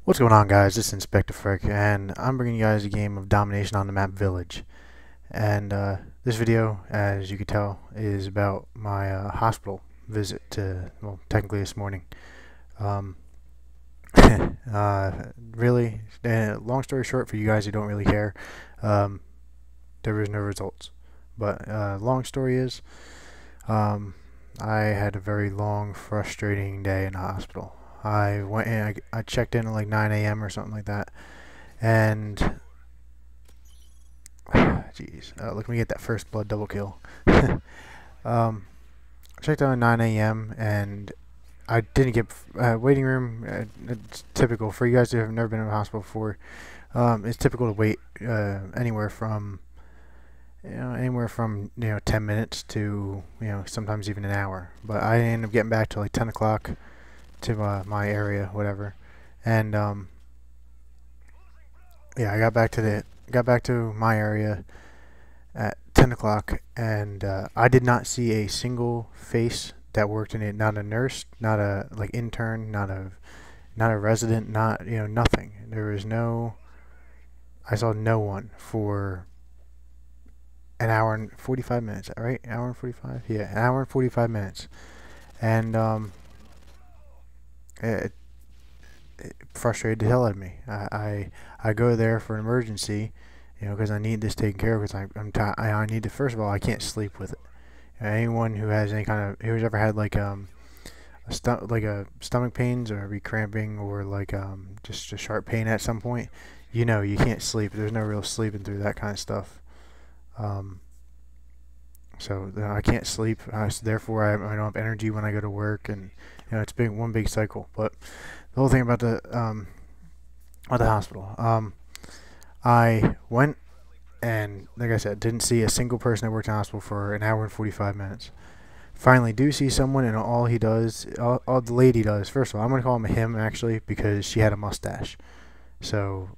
What's going on, guys? This is Inspector Frick, and I'm bringing you guys a game of domination on the map Village. And this video, as you can tell, is about my hospital visit to, well, technically this morning. Um, really, long story short, for you guys who don't really care, um, there was no results. But long story is, I had a very long, frustrating day in the hospital. I went in, I checked in at like 9 a.m. or something like that, and jeez, look at me get that first blood double kill. I checked in at 9 a.m. and I didn't get waiting room. It's typical for you guys who have never been in a hospital before. It's typical to wait anywhere from 10 minutes to sometimes even an hour. But I ended up getting back to like 10 o'clock to my area, whatever, and yeah, I got back to my area at 10 o'clock, and I did not see a single face that worked in it. Not a nurse, not a like intern, not a resident, not nothing. There was no. I saw no one for an hour and 45 minutes. Right, an hour and 45. Yeah, an hour and 45 minutes, and it frustrated the hell out of me. I go there for an emergency, because I need this taken care of. Because I need to. First of all, I can't sleep with it. Anyone who has any kind of who's ever had like a stomach pains or be cramping or like just a sharp pain at some point, you can't sleep. There's no real sleeping through that kind of stuff. So I can't sleep. So therefore, I don't have energy when I go to work, and it's one big cycle. But the whole thing about the hospital, I went and, like I said, didn't see a single person that worked in the hospital for an hour and 45 minutes. Finally, do see someone, and all the lady does. First of all, I'm gonna call him a him actually because she had a mustache. So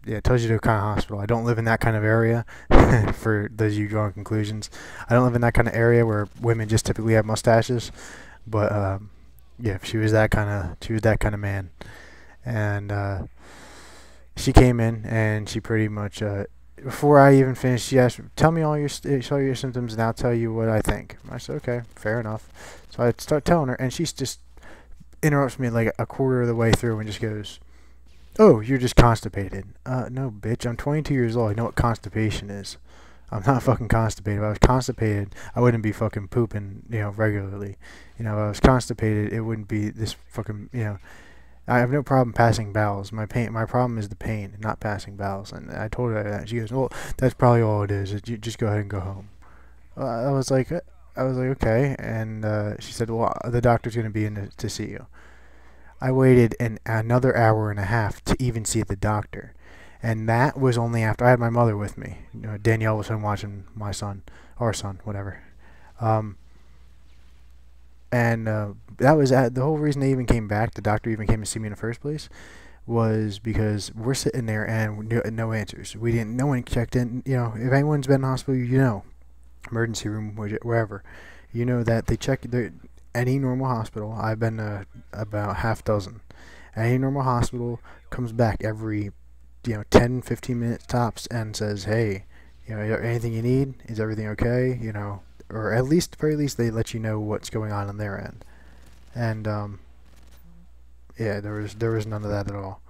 yeah, it tells you the kind of hospital. I don't live in that kind of area. For those of you drawing conclusions, I don't live in that kind of area where women just typically have mustaches. But yeah, she was that kind of man, and she came in and she pretty much before I even finished, she asked, "Tell me all your symptoms, and I'll tell you what I think." I said, "Okay, fair enough." So I start telling her, and she's just interrupts me like a quarter of the way through and just goes, "Oh, you're just constipated." No, bitch. I'm 22 years old. I know what constipation is. I'm not fucking constipated. If I was constipated, I wouldn't be fucking pooping, regularly. If I was constipated, it wouldn't be this fucking, I have no problem passing bowels. My problem is the pain, not passing bowels. And I told her that. She goes, "Well, that's probably all it is. You just go ahead and go home." I was like, okay. And she said, "Well, the doctor's gonna be in to see you." I waited another hour and a half to even see the doctor, and that was only after I had my mother with me. Danielle was home watching our son, whatever. And that was the whole reason they even came back. The doctor even came to see me in the first place was because we're sitting there and no answers. No one checked in. If anyone's been in the hospital, emergency room, wherever, that they check any normal hospital. I've been to about half dozen. Any normal hospital comes back every 10 15 minutes tops and says, "Hey, anything you need? Is everything okay?" Or at least, very least, they let you know what's going on their end. And yeah, there was none of that at all.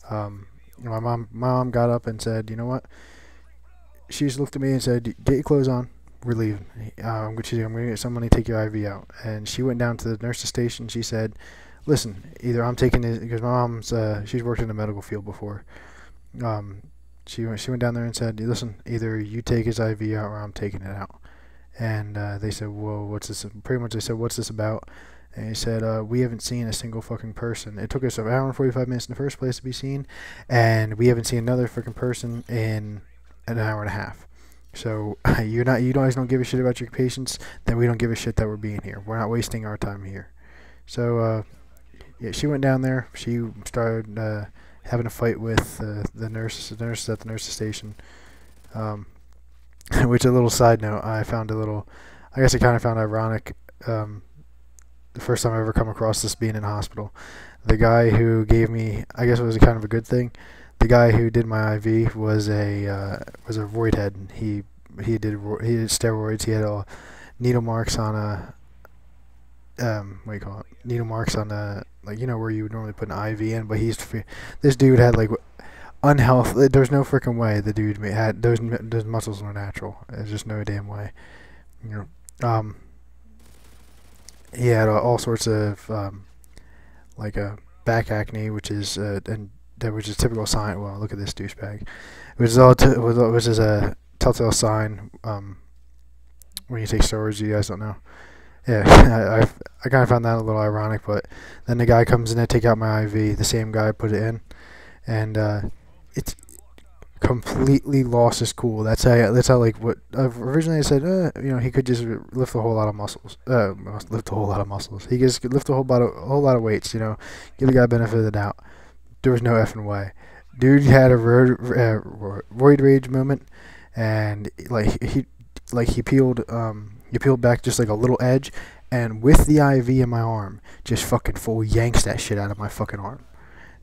My mom got up and said, "You know what?" She just looked at me and said, "Get your clothes on. We're leaving. I'm going to get somebody to take your IV out." And she went down to the nurse's station. She said, "Listen, either I'm taking it," because my mom's she's worked in the medical field before. She went down there and said, "Listen, either you take his IV out or I'm taking it out." And they said, "Well, what's this?" Pretty much they said, "What's this about?" And he said, "We haven't seen a single fucking person. It took us an hour and 45 minutes in the first place to be seen, and we haven't seen another fucking person in an hour and a half. So you guys don't give a shit about your patients, then we don't give a shit that we're being here. We're not wasting our time here." So yeah, she went down there. She started having a fight with the nurses at the nurse's station. Which, a little side note, I guess I kind of found ironic. the first time I ever come across this being in a hospital. The guy who gave me, I guess it was kind of a good thing. The guy who did my IV was a roid head. He did steroids. He had needle marks on a what do you call it? Needle marks on a, like, you know, where you would normally put an IV in. But this dude had like unhealthy. There's no freaking way the dude had those muscles were natural. There's just no damn way. You know, he had all sorts of like a back acne, which is which is typical sign. Well, look at this douchebag, which is a telltale sign when you take steroids. You guys don't know. Yeah, I kind of found that a little ironic, but then the guy comes in to take out my IV, the same guy put it in, and it's completely lost his cool. That's how like what originally I said. You know, he could just lift a whole lot of muscles. Lift a whole lot of muscles. He just could lift a whole lot of weights. You know, give the guy benefit of the doubt. There was no effing way. Dude had a roid rage moment, and he peeled back just like a little edge, and with the IV in my arm, just fucking full yanks that shit out of my fucking arm.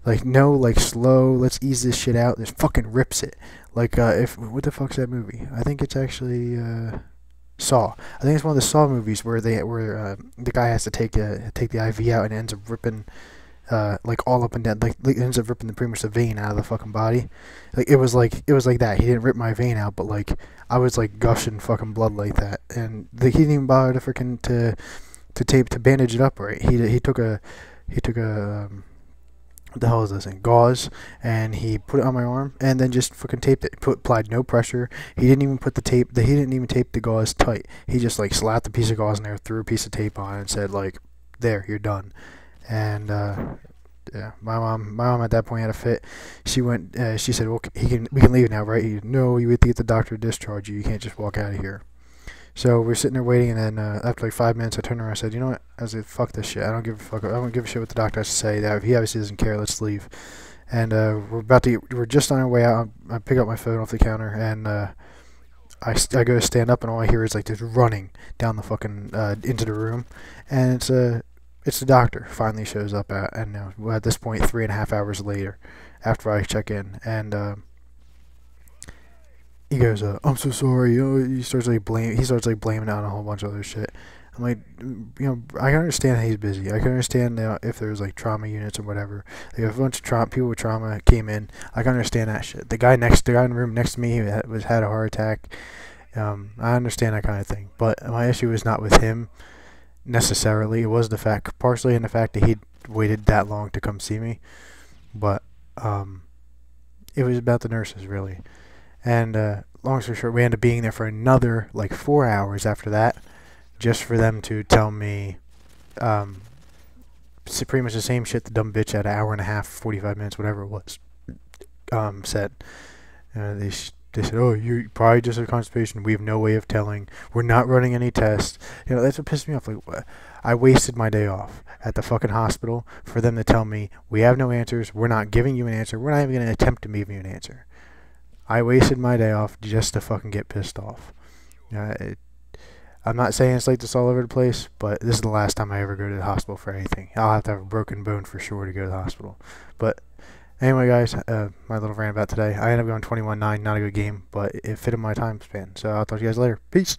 Like, no, like, slow, let's ease this shit out, just fucking rips it. Like, what the fuck's that movie? I think it's actually, Saw. I think it's one of the Saw movies where the guy has to take the IV out and ends up ripping, like, all up and down, like ends up ripping pretty much the vein out of the fucking body. Like, it was like that. He didn't rip my vein out, but, like, I was, like, gushing fucking blood like that. And he didn't even bother to freaking, to bandage it up right. He took a, what the hell is this thing? Gauze, and he put it on my arm, and then just fucking taped it. Applied no pressure. He didn't even put the tape. He didn't even tape the gauze tight. He just like slapped a piece of gauze in there, threw a piece of tape on it, and said like, "There, you're done." And yeah, my mom at that point had a fit. She went. She said, "Well, we can leave now, right?" No, you have to get the doctor to discharge you. You can't just walk out of here. So we're sitting there waiting, and then after like 5 minutes, I turned around and said, "You know what?" I said, "Fuck this shit. I don't give a fuck. I don't give a shit what the doctor has to say. That he obviously doesn't care. Let's leave." And we're just on our way out. I pick up my phone off the counter, and I go to stand up, and all I hear is like this running down the fucking into the room, and it's the doctor finally shows up at this point 3.5 hours later, after I check in, and he goes, "I'm so sorry." You know, he starts like blaming it on a whole bunch of other shit. I'm like, you know, I can understand how he's busy. I can understand if there's like trauma units or whatever. Like if a bunch of people with trauma came in, I can understand that shit. The guy in the room next to me had a heart attack. I understand that kind of thing. But my issue was not with him necessarily. It was partially in the fact that he waited that long to come see me. But it was about the nurses really. And long story short, we ended up being there for another like 4 hours after that, just for them to tell me pretty much the same shit the dumb bitch at an hour and a half, 45 minutes, whatever it was, said. They said, "Oh, you probably just had constipation. We have no way of telling. We're not running any tests." You know, that's what pissed me off. Like, what? I wasted my day off at the fucking hospital for them to tell me, "We have no answers. We're not giving you an answer. We're not even going to attempt to give you an answer." I wasted my day off just to fucking get pissed off. I'm not saying it's like this all over the place, but this is the last time I ever go to the hospital for anything. I'll have to have a broken bone for sure to go to the hospital. But anyway, guys, my little rant about today. I ended up going 21-9, not a good game, but it fit in my time span. So I'll talk to you guys later. Peace.